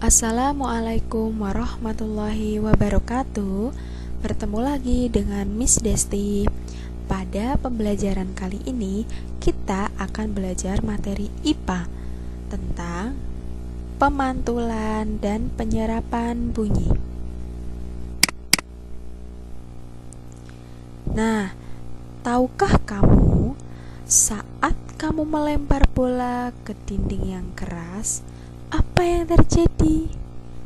Assalamualaikum warahmatullahi wabarakatuh. Bertemu lagi dengan Miss Desti. Pada pembelajaran kali ini kita akan belajar materi IPA tentang pemantulan dan penyerapan bunyi. Nah, tahukah kamu saat kamu melempar bola ke dinding yang keras, apa yang terjadi?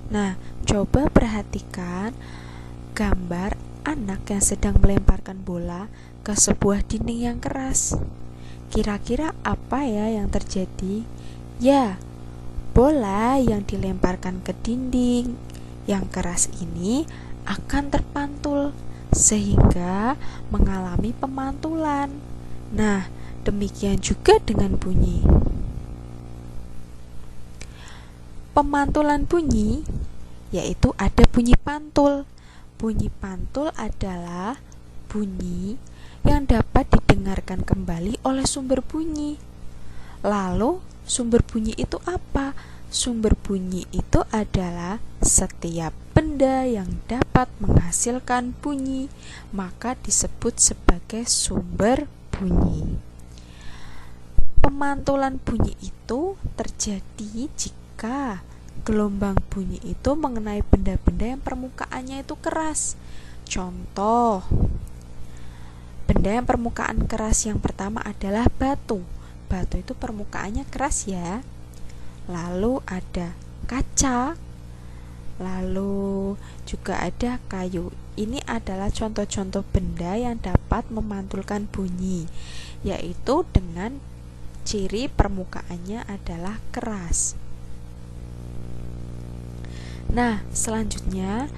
Nah, coba perhatikan gambar anak yang sedang melemparkan bola ke sebuah dinding yang keras. Kira-kira apa ya yang terjadi? Ya, bola yang dilemparkan ke dinding yang keras ini akan terpantul sehingga mengalami pemantulan. Nah, demikian juga dengan bunyi. Pemantulan bunyi yaitu ada bunyi pantul. Bunyi pantul adalah bunyi yang dapat didengarkan kembali oleh sumber bunyi. Lalu sumber bunyi itu apa? Sumber bunyi itu adalah setiap benda yang dapat menghasilkan bunyi, maka disebut sebagai sumber bunyi. Pemantulan bunyi itu terjadi jika gelombang bunyi itu mengenai benda-benda yang permukaannya itu keras. Contoh, benda yang permukaan keras yang pertama adalah batu. Batu itu permukaannya keras ya. Lalu ada kaca, lalu juga ada kayu. Ini adalah contoh-contoh benda yang dapat memantulkan bunyi, yaitu dengan ciri permukaannya adalah keras. Nah, selanjutnya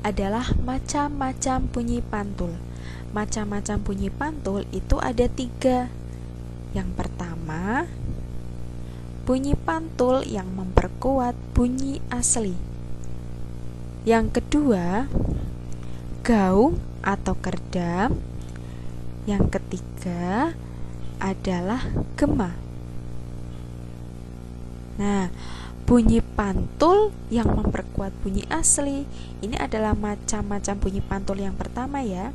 adalah macam-macam bunyi pantul. Macam-macam bunyi pantul itu ada 3. Yang pertama, bunyi pantul yang memperkuat bunyi asli. Yang kedua, gaung atau kerdam. Yang ketiga adalah gema. Nah, bunyi pantul yang memperkuat bunyi asli ini adalah macam-macam bunyi pantul yang pertama ya.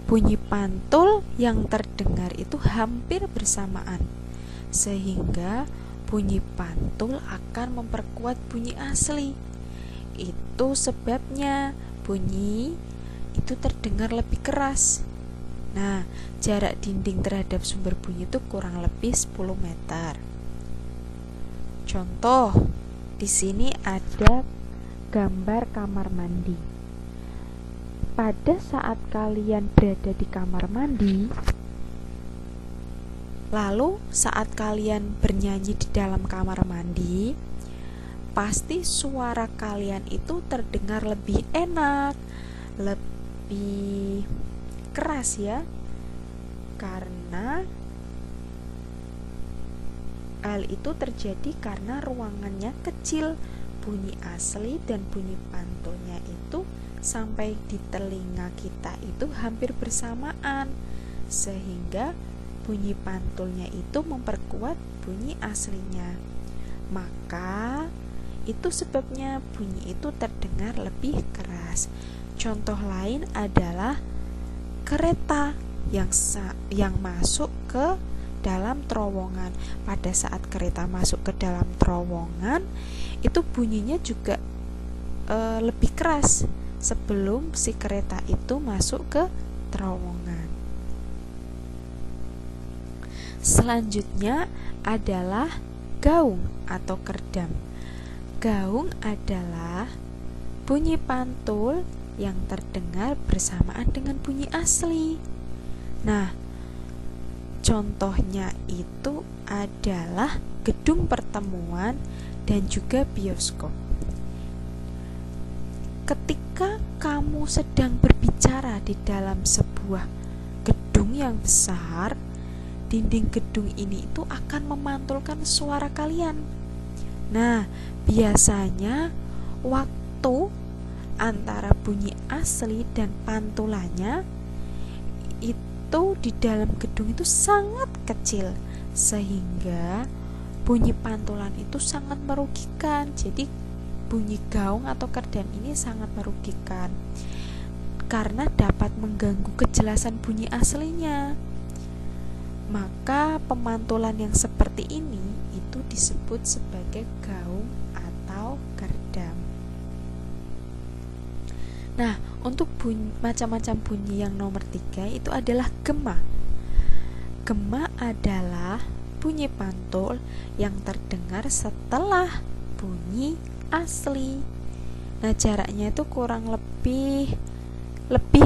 Bunyi pantul yang terdengar itu hampir bersamaan, sehingga bunyi pantul akan memperkuat bunyi asli. Itu sebabnya bunyi itu terdengar lebih keras. Nah, jarak dinding terhadap sumber bunyi itu kurang lebih 10 meter. Contoh, di sini ada gambar kamar mandi. Pada saat kalian berada di kamar mandi, lalu saat kalian bernyanyi di dalam kamar mandi, pasti suara kalian itu terdengar lebih enak, lebih keras ya, karena hal itu terjadi karena ruangannya kecil. Bunyi asli dan bunyi pantulnya itu sampai di telinga kita itu hampir bersamaan, sehingga bunyi pantulnya itu memperkuat bunyi aslinya. Maka itu sebabnya bunyi itu terdengar lebih keras. Contoh lain adalah kereta yang masuk ke dalam terowongan. Pada saat kereta masuk ke dalam terowongan, itu bunyinya juga lebih keras sebelum si kereta itu masuk ke terowongan. Selanjutnya adalah gaung atau kerdam. Gaung adalah bunyi pantul yang terdengar bersamaan dengan bunyi asli. Nah, contohnya itu adalah gedung pertemuan dan juga bioskop. Ketika kamu sedang berbicara di dalam sebuah gedung yang besar, dinding gedung ini itu akan memantulkan suara kalian. Nah, biasanya waktu antara bunyi asli dan pantulannya itu di dalam gedung itu sangat kecil, sehingga bunyi pantulan itu sangat merugikan. Jadi bunyi gaung atau kerdam ini sangat merugikan karena dapat mengganggu kejelasan bunyi aslinya. Maka pemantulan yang seperti ini itu disebut sebagai gaung atau kerdam. Nah, untuk macam-macam bunyi yang nomor 3 itu adalah gema. Gema adalah bunyi pantul yang terdengar setelah bunyi asli. Nah, jaraknya itu kurang lebih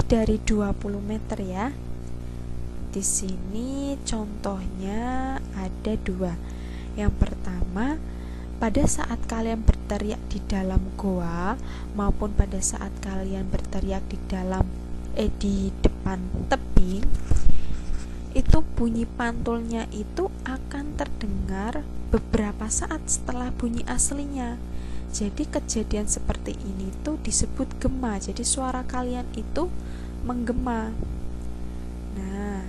dari 20 meter ya. Di sini contohnya ada 2. Yang pertama, pada saat kalian berteriak di dalam goa maupun pada saat kalian berteriak di depan tebing, itu bunyi pantulnya itu akan terdengar beberapa saat setelah bunyi aslinya. Jadi kejadian seperti ini tuh disebut gema. Jadi suara kalian itu menggema. Nah,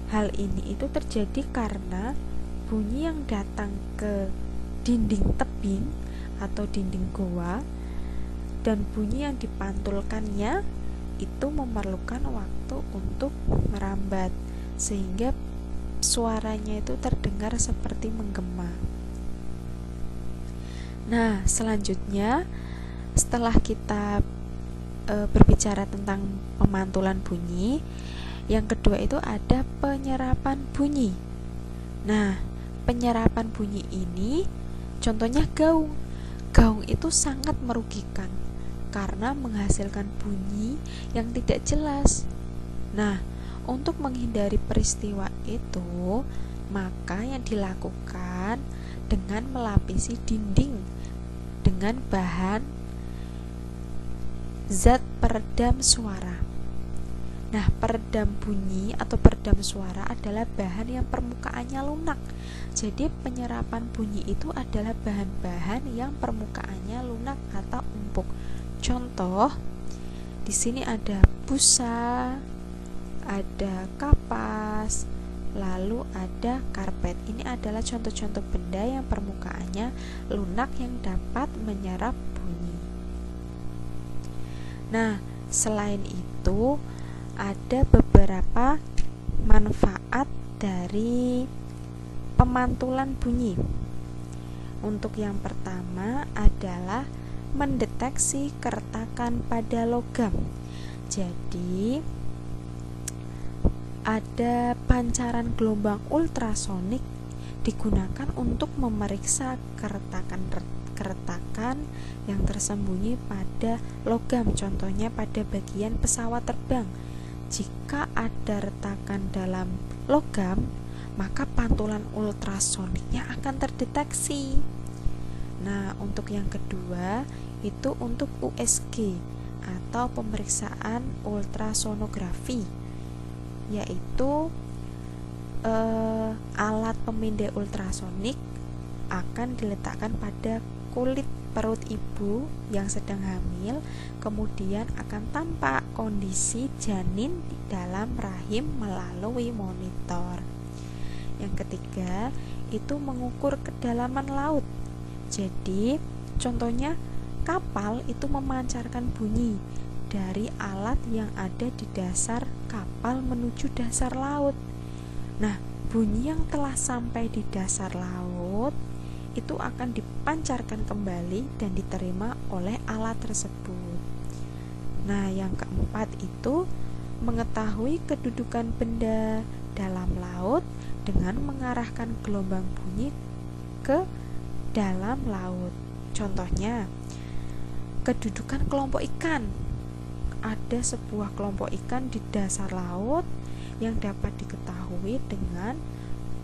hal ini itu terjadi karena bunyi yang datang ke dinding tebing atau dinding goa dan bunyi yang dipantulkannya itu memerlukan waktu untuk merambat sehingga suaranya itu terdengar seperti menggema. Nah, selanjutnya setelah kita berbicara tentang pemantulan bunyi, yang kedua itu ada penyerapan bunyi. Nah, penyerapan bunyi ini contohnya gaung. Gaung itu sangat merugikan karena menghasilkan bunyi yang tidak jelas. Nah, untuk menghindari peristiwa itu, maka yang dilakukan dengan melapisi dinding dengan bahan zat peredam suara. Nah, peredam bunyi atau peredam suara adalah bahan yang permukaannya lunak. Jadi penyerapan bunyi itu adalah bahan-bahan yang permukaannya lunak atau empuk. Contoh, di sini ada busa, ada kapas, lalu ada karpet. Ini adalah contoh-contoh benda yang permukaannya lunak yang dapat menyerap bunyi. Nah, selain itu ada beberapa manfaat dari pemantulan bunyi. Untuk yang pertama adalah mendeteksi keretakan pada logam. Jadi ada pancaran gelombang ultrasonik digunakan untuk memeriksa keretakan yang tersembunyi pada logam, contohnya pada bagian pesawat terbang. Jika ada retakan dalam logam, maka pantulan ultrasoniknya akan terdeteksi. Nah, untuk yang kedua itu untuk USG atau pemeriksaan ultrasonografi, yaitu alat pemindai ultrasonik akan diletakkan pada kulit perut ibu yang sedang hamil, kemudian akan tampak kondisi janin di dalam rahim melalui monitor. Yang ketiga itu mengukur kedalaman laut. Jadi contohnya kapal itu memancarkan bunyi dari alat yang ada di dasar kapal menuju dasar laut. Nah, bunyi yang telah sampai di dasar laut itu akan dipancarkan kembali dan diterima oleh alat tersebut. Nah, yang keempat itu mengetahui kedudukan benda dalam laut dengan mengarahkan gelombang bunyi ke dalam laut. Contohnya, kedudukan kelompok ikan. Ada sebuah kelompok ikan di dasar laut yang dapat diketahui dengan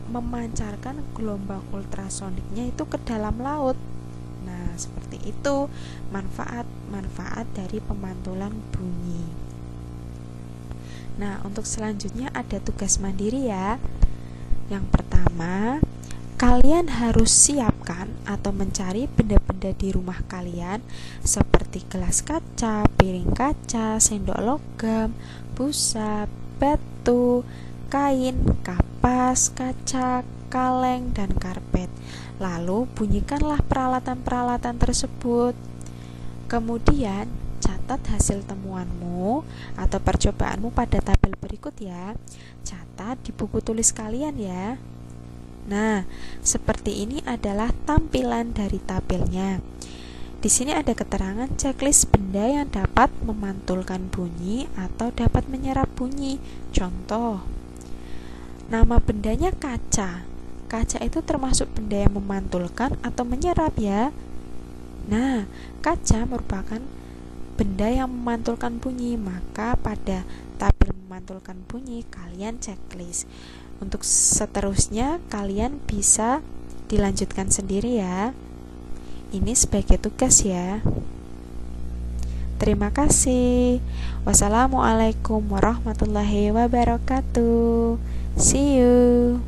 memancarkan gelombang ultrasoniknya itu ke dalam laut. Nah, seperti itu manfaat dari pemantulan bunyi. Nah, untuk selanjutnya ada tugas mandiri ya. Yang pertama, kalian harus siapkan atau mencari benda-benda di rumah kalian seperti gelas kaca, piring kaca, sendok logam, busa, batu, kain, kapas, kaca, kaleng, dan karpet. Lalu bunyikanlah peralatan-peralatan tersebut. Kemudian catat hasil temuanmu atau percobaanmu pada tabel berikut ya. Catat di buku tulis kalian ya. Nah, seperti ini adalah tampilan dari tabelnya. Di sini ada keterangan checklist benda yang dapat memantulkan bunyi atau dapat menyerap bunyi. Contoh, nama bendanya kaca. Kaca itu termasuk benda yang memantulkan atau menyerap ya. Nah, kaca merupakan benda yang memantulkan bunyi, maka pada tabel memantulkan bunyi kalian checklist. Untuk seterusnya kalian bisa dilanjutkan sendiri ya. Ini sebagai tugas ya. Terima kasih. Wassalamualaikum warahmatullahi wabarakatuh. See you.